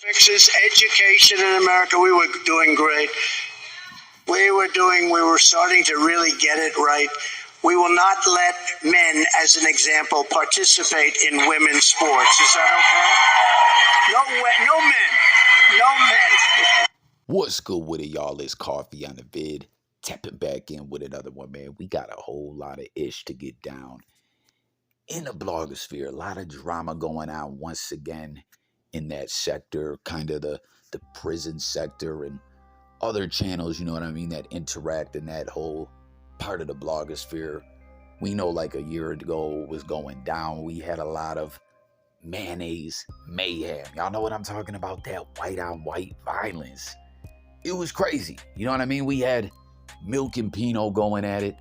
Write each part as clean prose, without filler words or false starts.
Fixes education in America. We were doing great. We were starting to really get it right. We will not let men, as an example, participate in women's sports. Is that okay? No men. No men. What's good with it, y'all? It's Coffee on the vid. Tapping back in with another one, man. We got a whole lot of ish to get down in the blogosphere. A lot of drama going on once again in that sector, kind of the prison sector and other channels, you know what I mean, that interact in that whole part of the blogosphere. We know like a year ago was going down. We had a lot of Mayonnaise mayhem. Y'all know what I'm talking about? That white on white violence. It was crazy. You know what I mean? We had Milk and Pino going at it.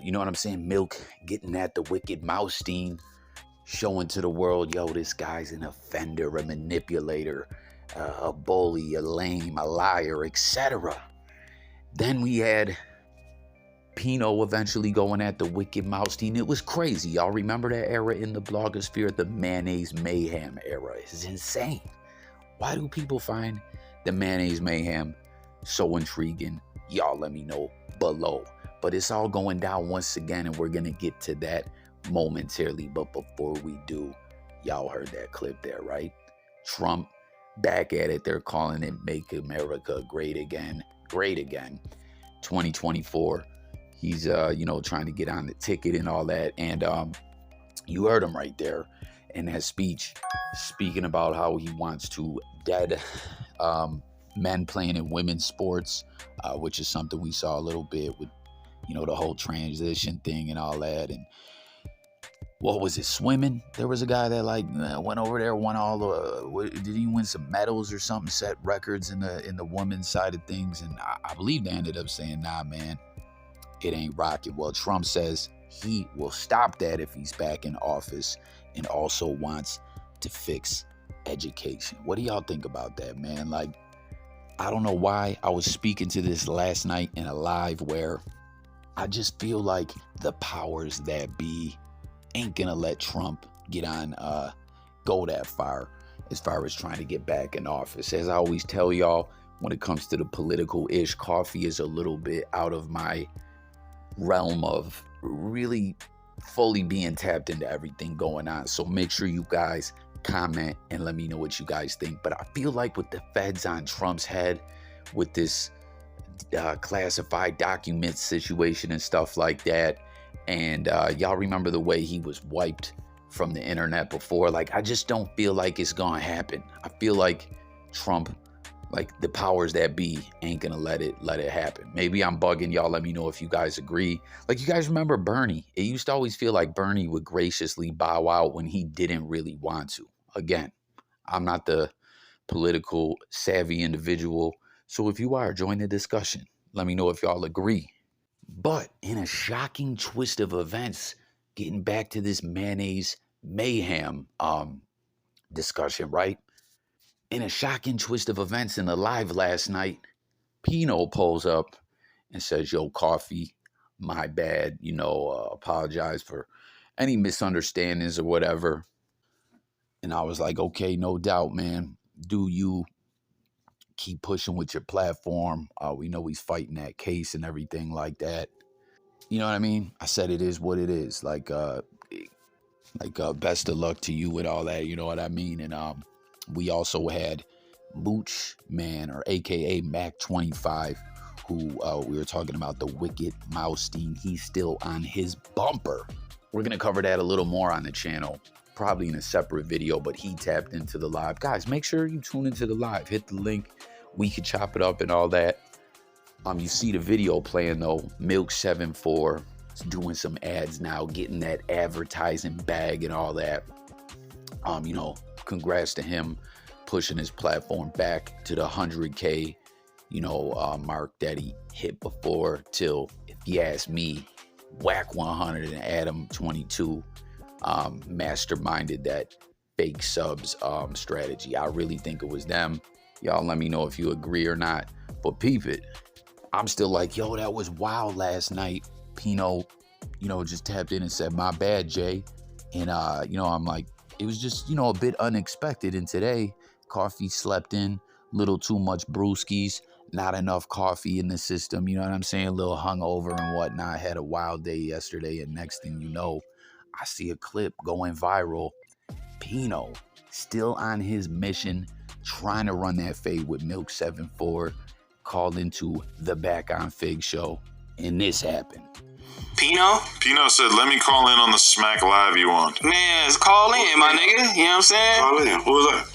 You know what I'm saying? Milk getting at the wicked Moustein, showing to the world, yo, this guy's an offender, a manipulator, a bully, a lame, a liar, etc. Then we had Pino eventually going at the wicked Moustein. It was crazy. Y'all remember that era in the blogosphere? The Mayonnaise mayhem era. It's insane. Why do people find the Mayonnaise mayhem so intriguing? Y'all let me know below. But it's all going down once again, and we're going to get to that momentarily. But before we do, y'all heard that clip there, right? Trump back at it. They're calling it Make America Great Again. Great again. 2024. He's, trying to get on the ticket and all that. And you heard him right there in that speech, speaking about how he wants to dead men playing in women's sports, which is something we saw a little bit with, the whole transition thing and all that. And what was it, swimming? There was a guy that went over there, won all the, did he win some medals or something, set records in the women's side of things? And I believe they ended up saying, nah, man, it ain't rocking. Well, Trump says he will stop that if he's back in office, and also wants to fix education. What do y'all think about that, man? I don't know why I was speaking to this last night in a live where I just feel like the powers that be ain't gonna let Trump get on, go that far as trying to get back in office. As I always tell y'all, when it comes to the political ish, coffee is a little bit out of my realm of really fully being tapped into everything going on. So make sure you guys comment and let me know what you guys think. But I feel like with the feds on Trump's head, with this classified documents situation and stuff like that, and y'all remember the way he was wiped from the internet before, I just don't feel like it's gonna happen. I feel like Trump, the powers that be, ain't gonna let it happen. Maybe I'm bugging. Y'all let me know if you guys agree. You guys remember Bernie? It used to always feel like Bernie would graciously bow out when he didn't really want to. Again, I'm not the political savvy individual, so if you are, join the discussion. Let me know if y'all agree. But in a shocking twist of events, getting back to this Mayonnaise mayhem discussion, right? In a shocking twist of events in the live last night, Pino pulls up and says, yo, Coffee, my bad, apologize for any misunderstandings or whatever. And I was like, okay, no doubt, man. Do you keep pushing with your platform? We know he's fighting that case and everything like that. You know what I mean? I said it is what it is. Best of luck to you with all that. You know what I mean? And we also had Mooch Man, or AKA MILK74, who we were talking about, the wicked Moustein. He's still on his bumper. We're going to cover that a little more on the channel, probably in a separate video, but he tapped into the live. Guys, make sure you tune into the live. Hit the link. We could chop it up and all that. You see the video playing, though. MILK74 is doing some ads now, getting that advertising bag and all that. Congrats to him pushing his platform back to the 100K, mark that he hit before, till, if you ask me, Whack 100 and ADAM22 masterminded that fake subs strategy. I really think it was them. Y'all let me know if you agree or not. But peep it. I'm still like, yo, that was wild last night. Pino, just tapped in and said, my bad, Jay. And, I'm like, it was just, a bit unexpected. And today, Coffee slept in, little too much brewskis, not enough coffee in the system, you know what I'm saying? A little hungover and whatnot. Had a wild day yesterday, and next thing you know, I see a clip going viral. Pino still on his mission, trying to run that fade with MILK74, called into the Back on Fig show, and this happened. Pino said, let me call in on the Smacc Live you want. Man, call in, my nigga. You know what I'm saying? Call in. Who was that?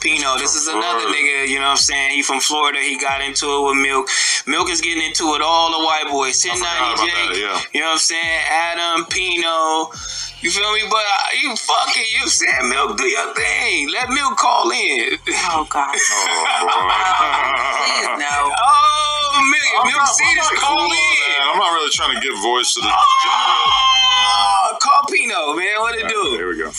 Pino, this is another nigga, you know what I'm saying? He from Florida. He got into it with Milk. Milk is getting into it, all the white boys. 1090 Jake, yeah. You know what I'm saying? Adam, Pino. You feel me? But you fucking, you saying Milk, do your thing. Let Milk call in. Oh, God. Please, no. Oh, Milk, see this, call in. I'm not really trying to give voice to the Oh, call Pino, man. What it do? Here we go.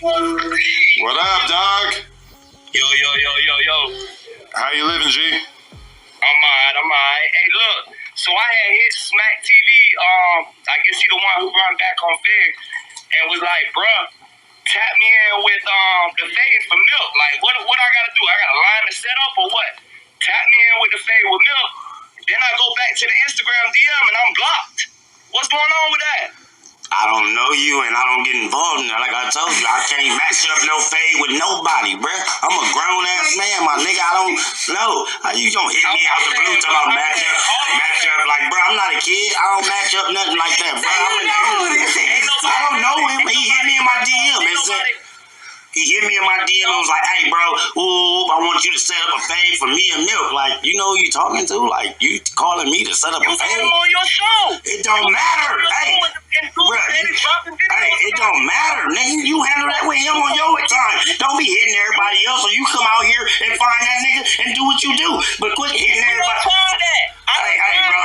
What up, dog? Yo. How you living, G? I'm alright. Hey, look. So I had hit Smacc TV. I guess he the one who run back on Fig, and was like, bruh, tap me in with the fade for Milk. Like, what I gotta do? I gotta line the setup or what? Tap me in with the fade with Milk. Then I go back to the Instagram DM and I'm blocked. What's going on with that? I don't know you and I don't get involved in that. Like I told you, I can't match up no fade with nobody, bruh. I'm a grown ass man, my nigga. I don't know. You don't hit me out the blue talking about match up. Like, bruh, I'm not a kid. I don't match up nothing like that, bruh. I don't know him. He hit me in my DM and said, he hit me in my DM and was like, hey, bro, I want you to set up a fade for me and Milk. Like, you know who you talking to? Like, you calling me to set up a fade? You on your show. It don't matter. Hey, bro, it don't matter. Nigga, you handle that with him on your time. Don't be hitting everybody else, or you come out here and find that nigga and do what you do. But quit hitting everybody. Hey, bro,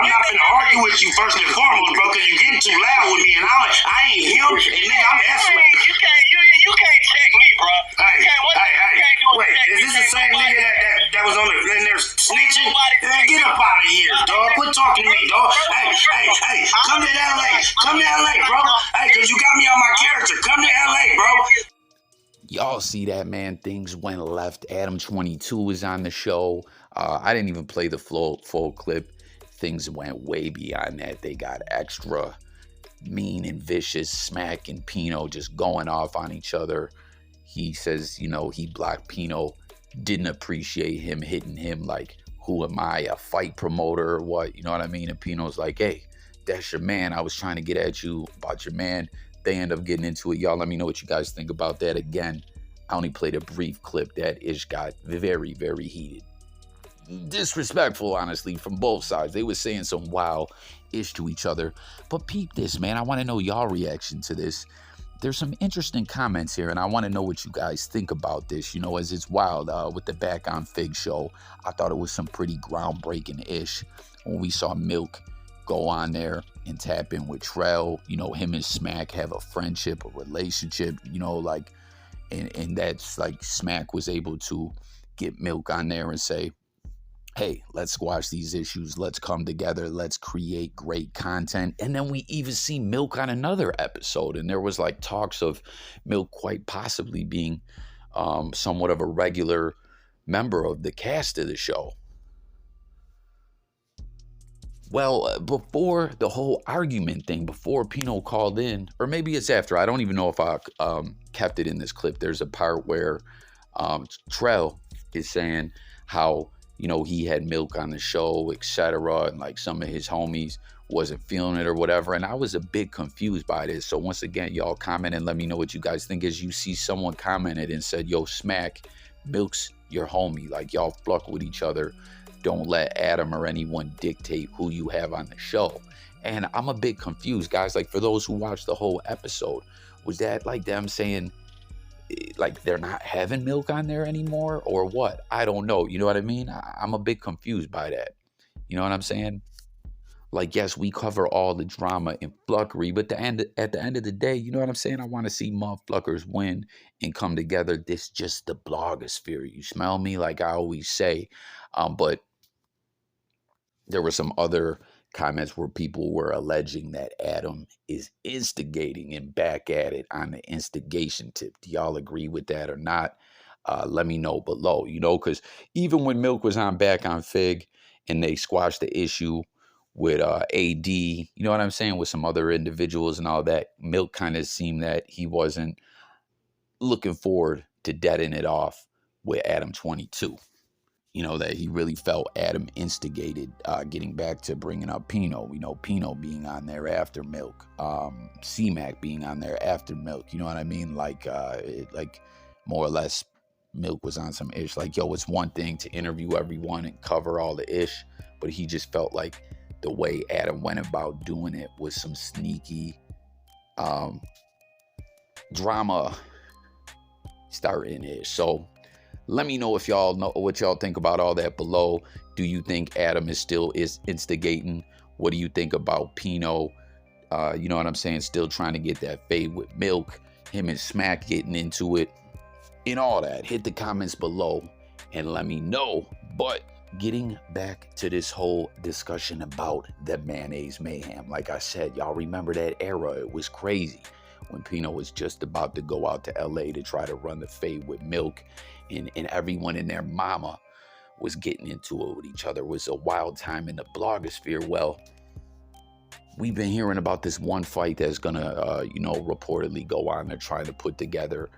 I'm not gonna argue with you first and foremost, bro, because you getting too loud with me, and I ain't him, and nigga, I'm S-Way. You can't check me, bro. Wait, is this the same nigga that was on in there snitching? Man, get up out of here, dog. Quit talking to me, dog. Hey, come to LA. Come to LA, bro. Hey, because you got me on my character. Come to LA, bro. Y'all see that, man? Things went left. ADAM22 was on the show. I didn't even play the full clip. Things went way beyond that. They got extra mean and vicious. Smacc and Pino just going off on each other. He says, you know, he blocked Pino. Didn't appreciate him hitting him like, who am I, a fight promoter or what? You know what I mean? And Pino's like, hey, that's your man. I was trying to get at you about your man. They end up getting into it. Y'all let me know what you guys think about that. Again, I only played a brief clip. That ish got very, very heated. Disrespectful, honestly, from both sides. They were saying some wild ish to each other. But peep this, man. I want to know y'all reaction to this. There's some interesting comments here, and I want to know what you guys think about this. You know, as it's wild with the Back on Fig show, I thought it was some pretty groundbreaking-ish when we saw Milk go on there and tap in with Trell. You know, him and Smacc have a friendship, a relationship, you know, like, and that's like Smacc was able to get Milk on there and say, hey, let's squash these issues. Let's come together. Let's create great content. And then we even see Milk on another episode. And there was like talks of Milk quite possibly being somewhat of a regular member of the cast of the show. Well, before the whole argument thing, before Pino called in, or maybe it's after, I don't even know if I kept it in this clip. There's a part where Trell is saying how, you know, he had Milk on the show, etc., and like some of his homies wasn't feeling it or whatever. And I was a bit confused by this. So once again, y'all comment and let me know what you guys think. As you see someone commented and said, yo, Smacc, Milk's your homie. Like, y'all fuck with each other. Don't let Adam or anyone dictate who you have on the show. And I'm a bit confused, guys. Like, for those who watched the whole episode, was that like them saying, like, they're not having Milk on there anymore or what? I don't know. You know what I mean? I'm a bit confused by that. You know what I'm saying? Like, yes, we cover all the drama and fluckery, but at the end of the day, you know what I'm saying? I want to see motherfuckers win and come together. This just the blogosphere. You smell me? Like I always say. But there were some other comments where people were alleging that Adam is instigating and back at it on the instigation tip. Do y'all agree with that or not? Let me know below, you know, because even when Milk was on back on Fig and they squashed the issue with AD, you know what I'm saying, with some other individuals and all that, Milk kind of seemed that he wasn't looking forward to deading it off with ADAM22. You know, that he really felt Adam instigated getting back to bringing up Pino. You know, Pino being on there after Milk, Smacc being on there after Milk. You know what I mean? Like more or less, Milk was on some ish. Like, yo, it's one thing to interview everyone and cover all the ish, but he just felt like the way Adam went about doing it was some sneaky drama starting ish. So let me know if y'all know what y'all think about all that below. Do you think Adam is instigating? What do you think about Pino? You know what I'm saying? Still trying to get that fade with Milk. Him and Smacc getting into it. And all that. Hit the comments below and let me know. But getting back to this whole discussion about the Mayonnaise Mayhem. Like I said, y'all remember that era. It was crazy when Pino was just about to go out to LA to try to run the fade with Milk. And everyone and their mama was getting into it with each other. It was a wild time in the blogosphere. Well, we've been hearing about this one fight that's gonna, you know, reportedly go on. They're trying to put together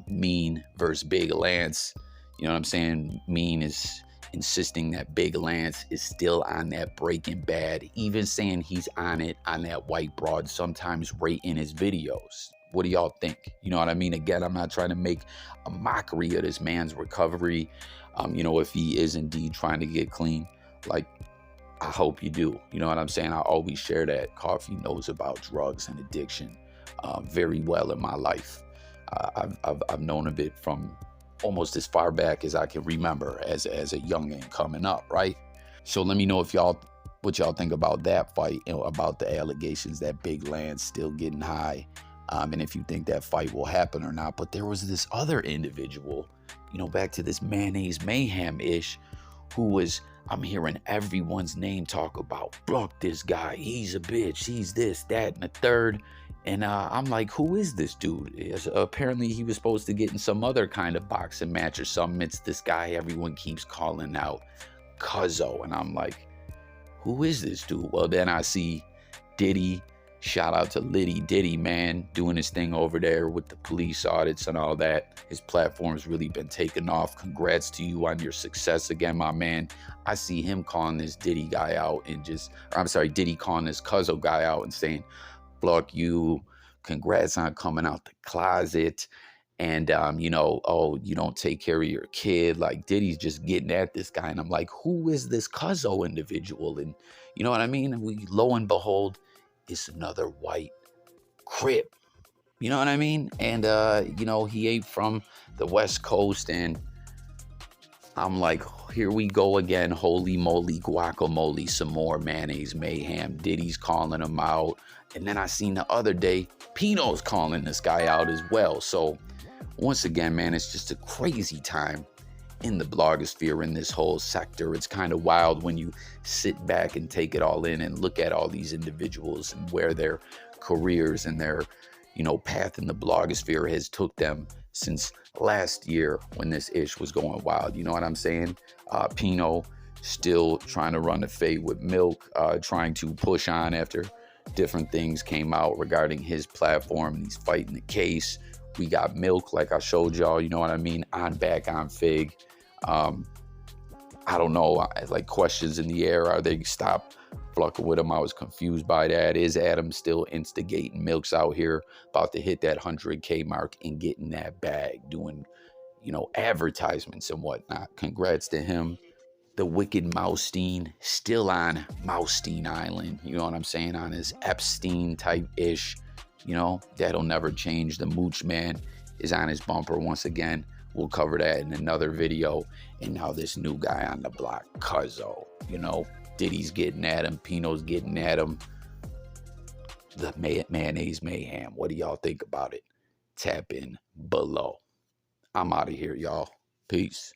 Mean versus Big Lance. You know what I'm saying? Mean is insisting that Big Lance is still on that Breaking Bad, even saying he's on it on that white broad, sometimes rating his videos. What do y'all think? You know what I mean? Again, I'm not trying to make a mockery of this man's recovery. You know, if he is indeed trying to get clean, like, I hope you do. You know what I'm saying? I always share that. Coffee knows about drugs and addiction very well in my life. I've known of it from almost as far back as I can remember as a youngin' coming up, right? So let me know if what y'all think about that fight, you know, about the allegations that Big Lance still getting high. And if you think that fight will happen or not. But there was this other individual, you know, back to this Mayonnaise Mayhem-ish, who was, I'm hearing everyone's name talk about, block this guy, he's a bitch, he's this, that, and the third. And I'm like, who is this dude? Apparently he was supposed to get in some other kind of boxing match or something. It's this guy everyone keeps calling out, Cuzzo. And I'm like, who is this dude? Well, then I see Ditty. Shout out to Ditty, man, doing his thing over there with the police audits and all that. His platform's really been taken off. Congrats to you on your success again, my man. I see him calling this Ditty guy out and Ditty calling this Cuzzo guy out and saying, "Block you, congrats on coming out the closet. And, you know, oh, you don't take care of your kid." Like, Diddy's just getting at this guy. And I'm like, who is this Cuzzo individual? And you know what I mean? And lo and behold, it's another white Crip. You know what I mean? And, you know, he ain't from the West Coast. And I'm like, here we go again. Holy moly, guacamole, some more Mayonnaise Mayhem. Diddy's calling him out. And then I seen the other day, Pino's calling this guy out as well. So once again, man, it's just a crazy time in the blogosphere, in this whole sector. It's kind of wild when you sit back and take it all in and look at all these individuals and where their careers and their, you know, path in the blogosphere has took them since last year when this ish was going wild. You know what I'm saying? Pino still trying to run the fade with Milk, trying to push on after different things came out regarding his platform, and he's fighting the case. We got Milk, like I showed y'all, you know what I mean, on back on Fig. I don't know, like, questions in the air. Are they stop fucking with him? I was confused by that. Is Adam still instigating? Milk's out here about to hit that 100K mark and getting that bag, doing, you know, advertisements and whatnot. Congrats to him. The wicked Mousestein still on Mousestein Island. You know what I'm saying? On his Epstein type ish. You know, that'll never change. The Mooch Man is on his bumper once again. We'll cover that in another video. And now this new guy on the block, Cuzzo. You know, Diddy's getting at him. Pino's getting at him. The Mayonnaise Mayhem. What do y'all think about it? Tap in below. I'm out of here, y'all. Peace.